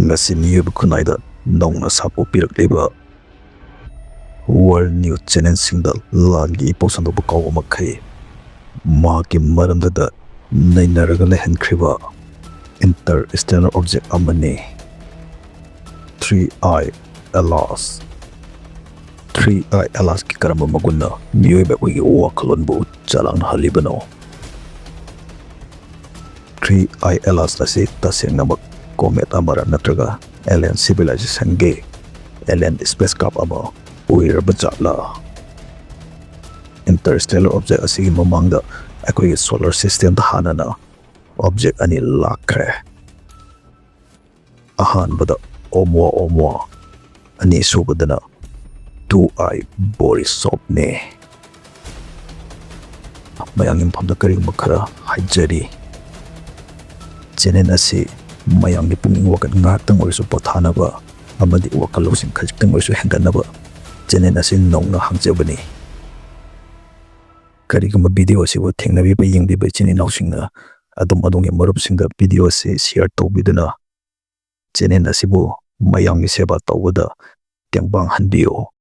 ngasi miyubu kunaida nongna sapo pirakliba World News Channel singda lagi iposando bukaw makai maki maramdada nainaraga lehenkriba Interstellar object amani 3i alas 3i alas ki karamba maguna miyuba wigi wakalon bu jalang halibano 3i alas asi taseng namak comet amara natraga alien civilization ge alien spacecraft ama uiraba jatla Interstellar object asigi mamangda akoi solar system da hanana object ani lakre ahanbada oumuamua ani subadana 2i borisov ne mayangin phamda karing makhara hajari chenen asi mayangni punging wakat ngaktang orisu pothanaba amadi wakalosing khajtang orisu henganaba chenen asi nongna hangjabani karigama video asi wo thengnabi ba yingbi ba chini nausingna adong marupsingda video asi share tawbiduna chenen asi bo mayangni seba tawbada tengbang hanbiyo